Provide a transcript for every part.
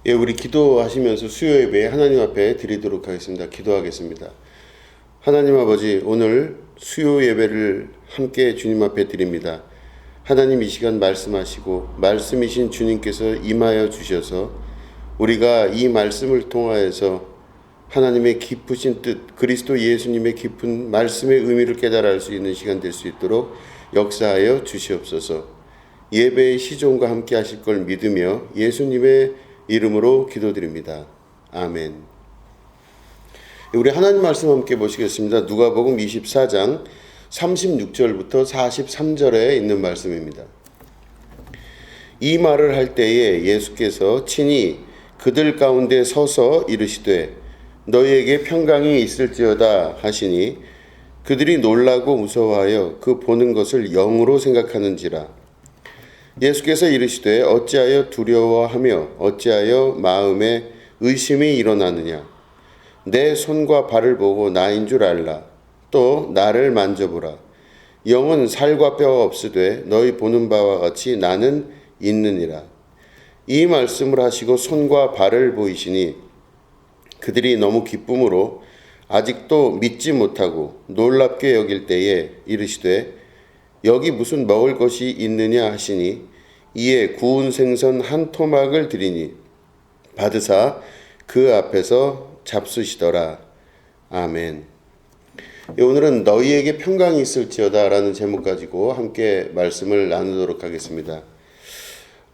예, 우리 기도하시면서 수요 예배 하나님 앞에 드리도록 하겠습니다. 기도하겠습니다. 하나님 아버지, 오늘 수요 예배를 함께 주님 앞에 드립니다. 하나님 이 시간 말씀하시고 말씀이신 주님께서 임하여 주셔서 우리가 이 말씀을 통하여서 하나님의 깊으신 뜻, 그리스도 예수님의 깊은 말씀의 의미를 깨달아 알 수 있는 시간 될 수 있도록 역사하여 주시옵소서. 예배의 시종과 함께 하실 걸 믿으며 예수님의 이름으로 기도드립니다. 아멘. 우리 하나님 말씀 함께 보시겠습니다. 누가복음 24장 36절부터 43절에 있는 말씀입니다. 이 말을 할 때에 예수께서 친히 그들 가운데 서서 이르시되 너희에게 평강이 있을지어다 하시니 그들이 놀라고 무서워하여 그 보는 것을 영으로 생각하는지라. 예수께서 이르시되 어찌하여 두려워하며 어찌하여 마음에 의심이 일어나느냐. 내 손과 발을 보고 나인 줄 알라. 또 나를 만져보라. 영은 살과 뼈가 없으되 너희 보는 바와 같이 나는 있느니라. 이 말씀을 하시고 손과 발을 보이시니 그들이 너무 기쁨으로 아직도 믿지 못하고 놀랍게 여길 때에 이르시되 여기 무슨 먹을 것이 있느냐 하시니 이에 구운 생선 한 토막을 드리니 받으사 그 앞에서 잡수시더라. 아멘. 오늘은 너희에게 평강이 있을지어다 라는 제목 가지고 함께 말씀을 나누도록 하겠습니다.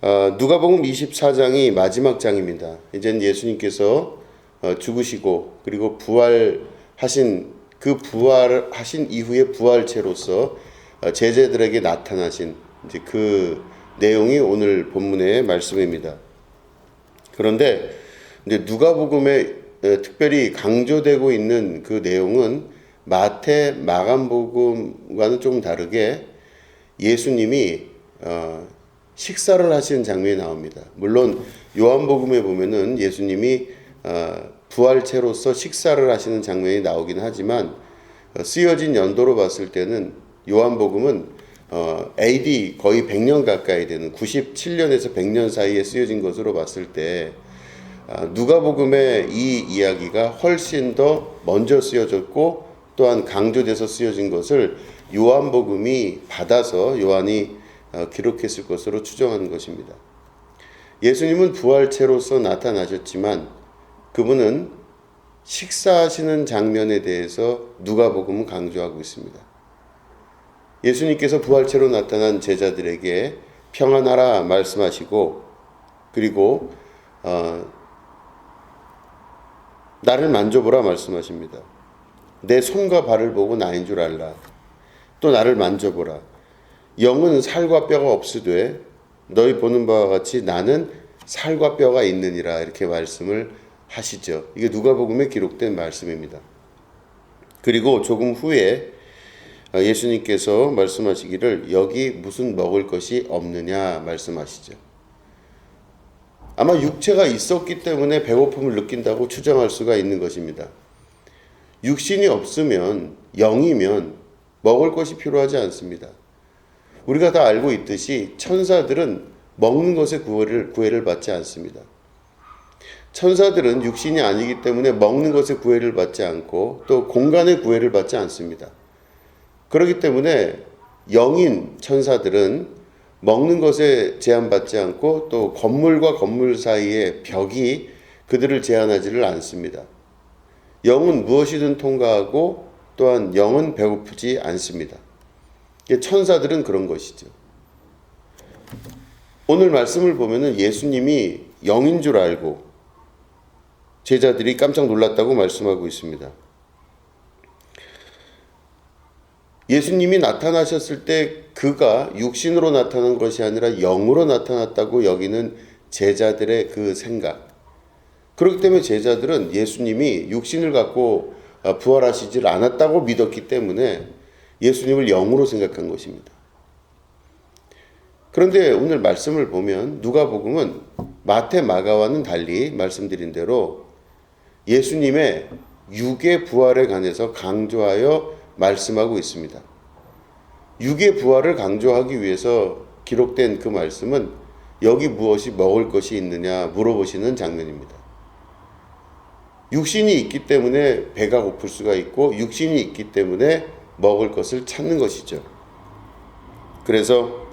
누가복음 24장이 마지막 장입니다. 이젠 예수님께서 죽으시고 그리고 부활하신 이후의 부활체로서 제자들에게 나타나신 이제 그 내용이 오늘 본문의 말씀입니다. 그런데 이제 누가복음에 특별히 강조되고 있는 그 내용은 마태, 마감복음과는 좀 다르게 예수님이 식사를 하시는 장면이 나옵니다. 물론 요한복음에 보면은 예수님이 부활체로서 식사를 하시는 장면이 나오긴 하지만 쓰여진 연도로 봤을 때는 요한복음은 AD 거의 100년 가까이 되는 97년에서 100년 사이에 쓰여진 것으로 봤을 때 누가복음의 이 이야기가 훨씬 더 먼저 쓰여졌고 또한 강조돼서 쓰여진 것을 요한복음이 받아서 요한이 기록했을 것으로 추정하는 것입니다. 예수님은 부활체로서 나타나셨지만 그분은 식사하시는 장면에 대해서 누가복음은 강조하고 있습니다. 예수님께서 부활체로 나타난 제자들에게 평안하라 말씀하시고 그리고 나를 만져보라 말씀하십니다. 내 손과 발을 보고 나인 줄 알라. 또 나를 만져보라. 영은 살과 뼈가 없으되 너희 보는 바와 같이 나는 살과 뼈가 있느니라. 이렇게 말씀을 하시죠. 이게 누가복음에 기록된 말씀입니다. 그리고 조금 후에 예수님께서 말씀하시기를 여기 무슨 먹을 것이 없느냐 말씀하시죠. 아마 육체가 있었기 때문에 배고픔을 느낀다고 추정할 수가 있는 것입니다. 육신이 없으면 영이면 먹을 것이 필요하지 않습니다. 우리가 다 알고 있듯이 천사들은 먹는 것에 구애를 받지 않습니다. 천사들은 육신이 아니기 때문에 먹는 것에 구애를 받지 않고 또 공간의 구애를 받지 않습니다. 그렇기 때문에 영인 천사들은 먹는 것에 제한받지 않고 또 건물과 건물 사이에 벽이 그들을 제한하지를 않습니다. 영은 무엇이든 통과하고 또한 영은 배고프지 않습니다. 천사들은 그런 것이죠. 오늘 말씀을 보면은 예수님이 영인 줄 알고 제자들이 깜짝 놀랐다고 말씀하고 있습니다. 예수님이 나타나셨을 때 그가 육신으로 나타난 것이 아니라 영으로 나타났다고 여기는 제자들의 그 생각. 그렇기 때문에 제자들은 예수님이 육신을 갖고 부활하시질 않았다고 믿었기 때문에 예수님을 영으로 생각한 것입니다. 그런데 오늘 말씀을 보면 누가복음은 마태, 마가와는 달리 말씀드린 대로 예수님의 육의 부활에 관해서 강조하여 말씀하고 있습니다. 육의 부활을 강조하기 위해서 기록된 그 말씀은 여기 무엇이 먹을 것이 있느냐 물어보시는 장면입니다. 육신이 있기 때문에 배가 고플 수가 있고 육신이 있기 때문에 먹을 것을 찾는 것이죠. 그래서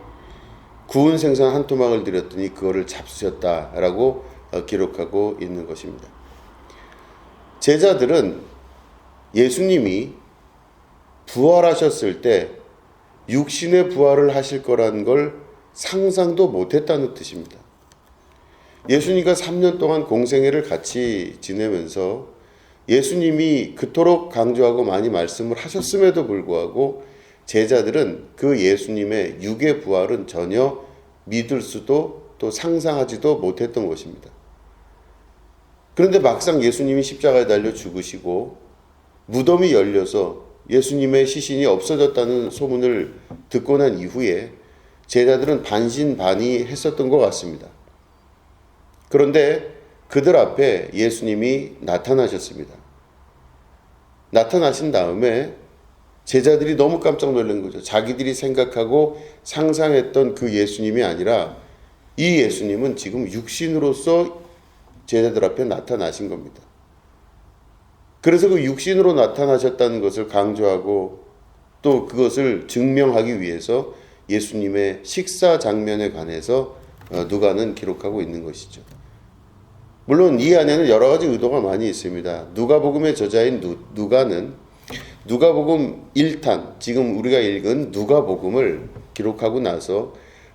구운 생선 한 토막을 드렸더니 그거를 잡수셨다라고 기록하고 있는 것입니다. 제자들은 예수님이 부활하셨을 때 육신의 부활을 하실 거라는 걸 상상도 못했다는 뜻입니다. 예수님과 3년 동안 공생애를 같이 지내면서 예수님이 그토록 강조하고 많이 말씀을 하셨음에도 불구하고 제자들은 그 예수님의 육의 부활은 전혀 믿을 수도 또 상상하지도 못했던 것입니다. 그런데 막상 예수님이 십자가에 달려 죽으시고 무덤이 열려서 예수님의 시신이 없어졌다는 소문을 듣고 난 이후에 제자들은 반신반의했었던 것 같습니다. 그런데 그들 앞에 예수님이 나타나셨습니다. 나타나신 다음에 제자들이 너무 깜짝 놀란 거죠. 자기들이 생각하고 상상했던 그 예수님이 아니라 이 예수님은 지금 육신으로서 제자들 앞에 나타나신 겁니다. 그래서 그 육신으로 나타나셨다는 것을 강조하고 또 그것을 증명하기 위해서 예수님의 식사 장면에 관해서 누가는 기록하고 있는 것이죠. 물론 이 안에는 여러 가지 의도가 많이 있습니다. 누가복음의 저자인 누가는 누가복음 1탄, 지금 우리가 읽은 누가복음을 기록하고 나서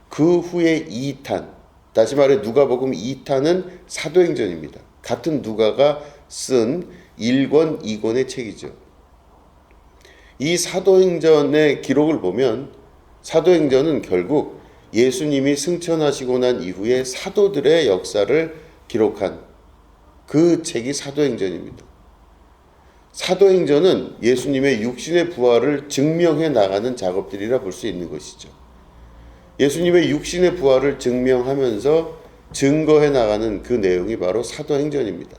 그 후에 2탄, 다시 말해 누가복음 2탄은 사도행전입니다. 같은 누가가 쓴 1권, 2권의 책이죠. 이 사도행전의 기록을 보면 사도행전은 결국 예수님이 승천하시고 난 이후에 사도들의 역사를 기록한 그 책이 사도행전입니다. 사도행전은 예수님의 육신의 부활을 증명해 나가는 작업들이라 볼 수 있는 것이죠. 예수님의 육신의 부활을 증명하면서 증거해 나가는 그 내용이 바로 사도행전입니다.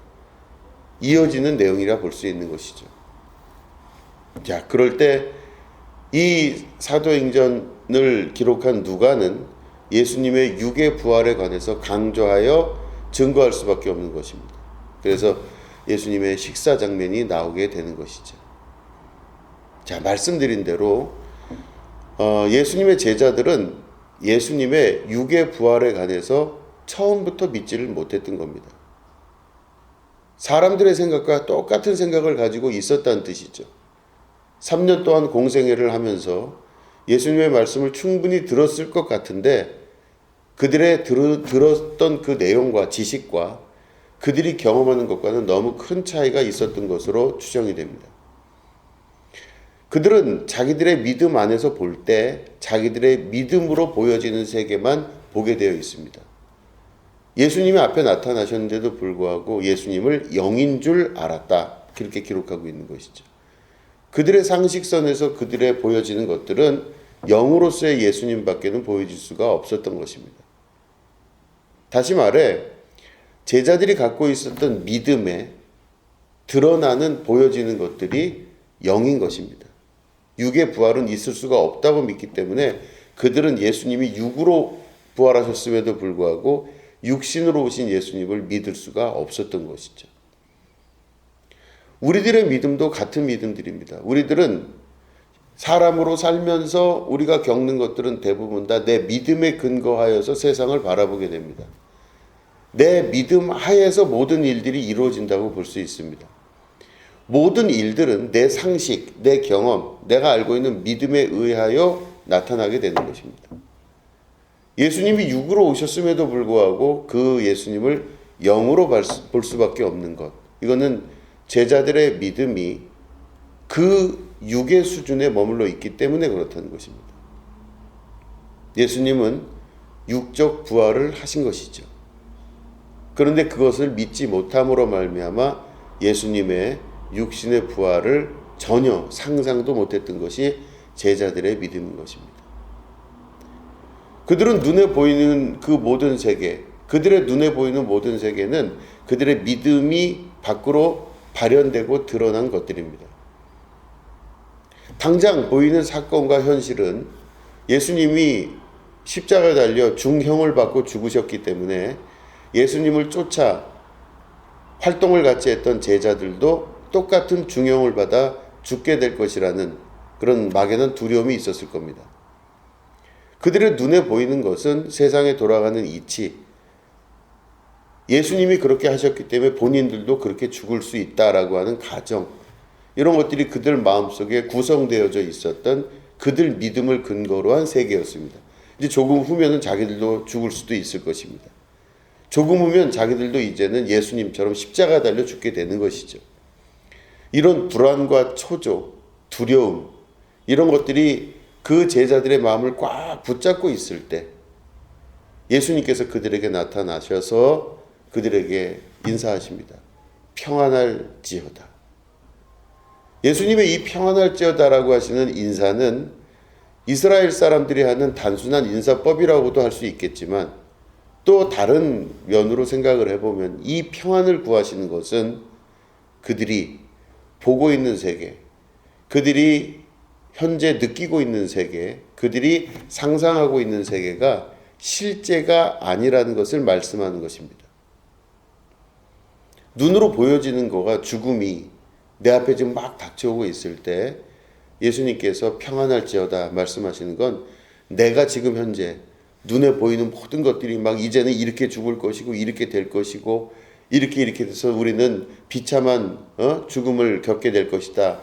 이어지는 내용이라 볼 수 있는 것이죠. 자, 그럴 때 이 사도행전을 기록한 누가는 예수님의 육의 부활에 관해서 강조하여 증거할 수밖에 없는 것입니다. 그래서 예수님의 식사 장면이 나오게 되는 것이죠. 자, 말씀드린 대로 예수님의 제자들은 예수님의 육의 부활에 관해서 처음부터 믿지를 못했던 겁니다. 사람들의 생각과 똑같은 생각을 가지고 있었다는 뜻이죠. 3년 동안 공생애를 하면서 예수님의 말씀을 충분히 들었을 것 같은데 그들의 들었던 그 내용과 지식과 그들이 경험하는 것과는 너무 큰 차이가 있었던 것으로 추정이 됩니다. 그들은 자기들의 믿음 안에서 볼 때 자기들의 믿음으로 보여지는 세계만 보게 되어 있습니다. 예수님이 앞에 나타나셨는데도 불구하고 예수님을 영인 줄 알았다. 그렇게 기록하고 있는 것이죠. 그들의 상식선에서 그들의 보여지는 것들은 영으로서의 예수님밖에는 보여질 수가 없었던 것입니다. 다시 말해 제자들이 갖고 있었던 믿음에 드러나는 보여지는 것들이 영인 것입니다. 육의 부활은 있을 수가 없다고 믿기 때문에 그들은 예수님이 육으로 부활하셨음에도 불구하고 육신으로 오신 예수님을 믿을 수가 없었던 것이죠. 우리들의 믿음도 같은 믿음들입니다. 우리들은 사람으로 살면서 우리가 겪는 것들은 대부분 다 내 믿음에 근거하여서 세상을 바라보게 됩니다. 내 믿음 하에서 모든 일들이 이루어진다고 볼 수 있습니다. 모든 일들은 내 상식, 내 경험, 내가 알고 있는 믿음에 의하여 나타나게 되는 것입니다. 예수님이 육으로 오셨음에도 불구하고 그 예수님을 영으로 볼 수밖에 없는 것. 이거는 제자들의 믿음이 그 육의 수준에 머물러 있기 때문에 그렇다는 것입니다. 예수님은 육적 부활을 하신 것이죠. 그런데 그것을 믿지 못함으로 말미암아 예수님의 육신의 부활을 전혀 상상도 못했던 것이 제자들의 믿음인 것입니다. 그들은 눈에 보이는 그 모든 세계, 그들의 눈에 보이는 모든 세계는 그들의 믿음이 밖으로 발현되고 드러난 것들입니다. 당장 보이는 사건과 현실은 예수님이 십자가에 달려 중형을 받고 죽으셨기 때문에 예수님을 쫓아 활동을 같이 했던 제자들도 똑같은 중형을 받아 죽게 될 것이라는 그런 막연한 두려움이 있었을 겁니다. 그들의 눈에 보이는 것은 세상에 돌아가는 이치, 예수님이 그렇게 하셨기 때문에 본인들도 그렇게 죽을 수 있다라고 하는 가정, 이런 것들이 그들 마음속에 구성되어져 있었던 그들 믿음을 근거로 한 세계였습니다. 이제 조금 후면은 자기들도 죽을 수도 있을 것입니다. 조금 후면 자기들도 이제는 예수님처럼 십자가 달려 죽게 되는 것이죠. 이런 불안과 초조, 두려움, 이런 것들이 그 제자들의 마음을 꽉 붙잡고 있을 때 예수님께서 그들에게 나타나셔서 그들에게 인사하십니다. 평안할지어다. 예수님의 이 평안할지어다라고 하시는 인사는 이스라엘 사람들이 하는 단순한 인사법이라고도 할 수 있겠지만 또 다른 면으로 생각을 해보면 이 평안을 구하시는 것은 그들이 보고 있는 세계, 그들이 현재 느끼고 있는 세계, 그들이 상상하고 있는 세계가 실제가 아니라는 것을 말씀하는 것입니다. 눈으로 보여지는 거가 죽음이 내 앞에 지금 막 닥쳐오고 있을 때 예수님께서 평안할지어다 말씀하시는 건 내가 지금 현재 눈에 보이는 모든 것들이 막 이제는 이렇게 죽을 것이고 이렇게 될 것이고 이렇게 돼서 우리는 비참한 죽음을 겪게 될 것이다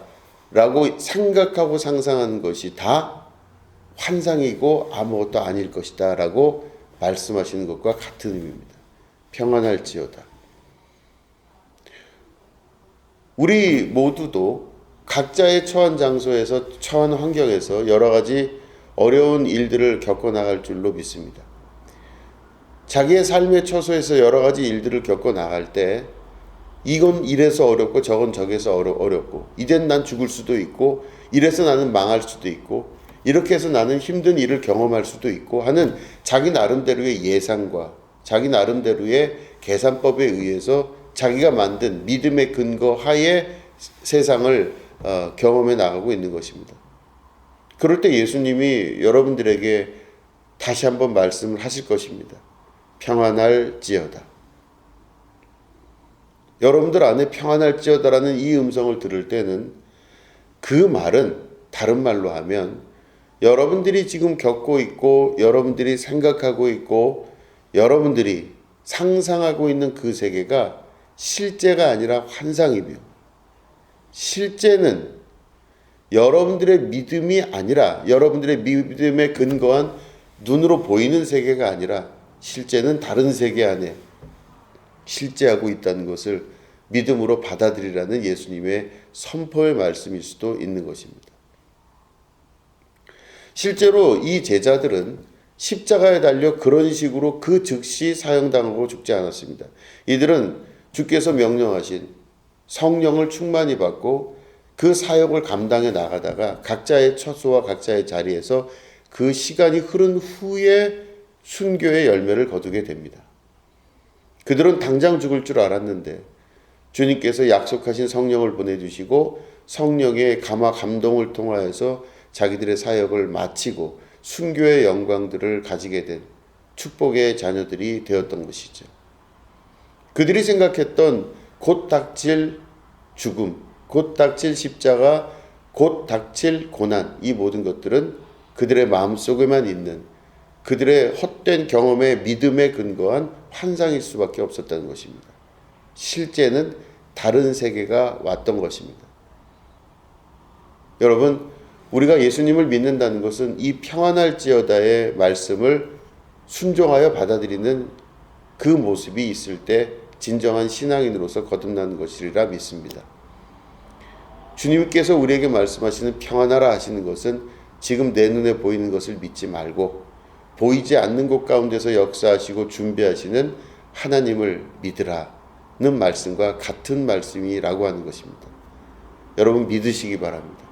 라고 생각하고 상상하는 것이 다 환상이고 아무것도 아닐 것이다 라고 말씀하시는 것과 같은 의미입니다. 평안할지어다. 우리 모두도 각자의 처한 장소에서 처한 환경에서 여러 가지 어려운 일들을 겪어나갈 줄로 믿습니다. 자기의 삶의 처소에서 여러 가지 일들을 겪어나갈 때 이건 이래서 어렵고 저건 저래서 어렵고 이젠 난 죽을 수도 있고 이래서 나는 망할 수도 있고 이렇게 해서 나는 힘든 일을 경험할 수도 있고 하는 자기 나름대로의 예상과 자기 나름대로의 계산법에 의해서 자기가 만든 믿음의 근거 하에 세상을 경험해 나가고 있는 것입니다. 그럴 때 예수님이 여러분들에게 다시 한번 말씀을 하실 것입니다. 평안할지어다. 여러분들 안에 평안할지어다라는 이 음성을 들을 때는 그 말은 다른 말로 하면 여러분들이 지금 겪고 있고 여러분들이 생각하고 있고 여러분들이 상상하고 있는 그 세계가 실제가 아니라 환상이며 실제는 여러분들의 믿음이 아니라 여러분들의 믿음에 근거한 눈으로 보이는 세계가 아니라 실제는 다른 세계 안에 실제하고 있다는 것을 믿음으로 받아들이라는 예수님의 선포의 말씀일 수도 있는 것입니다. 실제로 이 제자들은 십자가에 달려 그런 식으로 그 즉시 사형당하고 죽지 않았습니다. 이들은 주께서 명령하신 성령을 충만히 받고 그 사역을 감당해 나가다가 각자의 처소와 각자의 자리에서 그 시간이 흐른 후에 순교의 열매를 거두게 됩니다. 그들은 당장 죽을 줄 알았는데 주님께서 약속하신 성령을 보내주시고 성령의 감화 감동을 통하여서 자기들의 사역을 마치고 순교의 영광들을 가지게 된 축복의 자녀들이 되었던 것이죠. 그들이 생각했던 곧 닥칠 죽음, 곧 닥칠 십자가, 곧 닥칠 고난, 이 모든 것들은 그들의 마음속에만 있는 그들의 헛된 경험의 믿음에 근거한 환상일 수밖에 없었다는 것입니다. 실제는 다른 세계가 왔던 것입니다. 여러분, 우리가 예수님을 믿는다는 것은 이 평안할지어다의 말씀을 순종하여 받아들이는 그 모습이 있을 때 진정한 신앙인으로서 거듭나는 것이라 믿습니다. 주님께서 우리에게 말씀하시는 평안하라 하시는 것은 지금 내 눈에 보이는 것을 믿지 말고 보이지 않는 곳 가운데서 역사하시고 준비하시는 하나님을 믿으라는 말씀과 같은 말씀이라고 하는 것입니다. 여러분 믿으시기 바랍니다.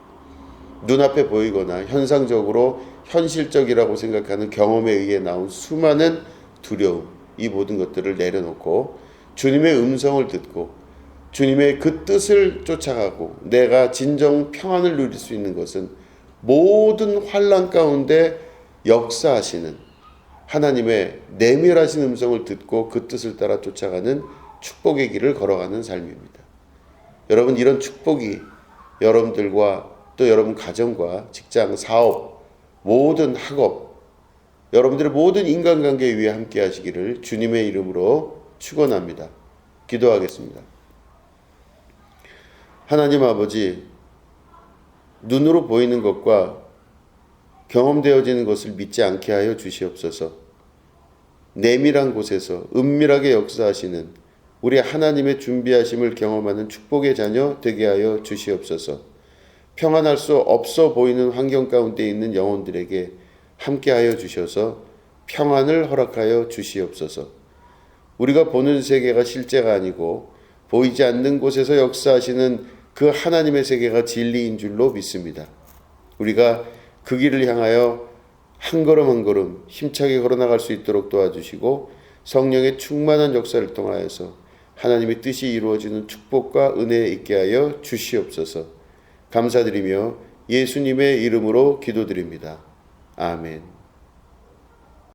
눈앞에 보이거나 현상적으로 현실적이라고 생각하는 경험에 의해 나온 수많은 두려움, 이 모든 것들을 내려놓고 주님의 음성을 듣고 주님의 그 뜻을 쫓아가고 내가 진정 평안을 누릴 수 있는 것은 모든 환난 가운데 역사하시는 하나님의 내밀하신 음성을 듣고 그 뜻을 따라 쫓아가는 축복의 길을 걸어가는 삶입니다. 여러분, 이런 축복이 여러분들과 또 여러분 가정과 직장, 사업, 모든 학업, 여러분들의 모든 인간관계 위에 함께 하시기를 주님의 이름으로 축원합니다. 기도하겠습니다. 하나님 아버지, 눈으로 보이는 것과 경험되어지는 것을 믿지 않게 하여 주시옵소서. 내밀한 곳에서 은밀하게 역사하시는 우리 하나님의 준비하심을 경험하는 축복의 자녀 되게 하여 주시옵소서. 평안할 수 없어 보이는 환경 가운데 있는 영혼들에게 함께하여 주셔서 평안을 허락하여 주시옵소서. 우리가 보는 세계가 실제가 아니고 보이지 않는 곳에서 역사하시는 그 하나님의 세계가 진리인 줄로 믿습니다. 우리가 그 길을 향하여 한 걸음 한 걸음 힘차게 걸어나갈 수 있도록 도와주시고 성령의 충만한 역사를 통하여서 하나님의 뜻이 이루어지는 축복과 은혜 있게 하여 주시옵소서. 감사드리며 예수님의 이름으로 기도드립니다. 아멘.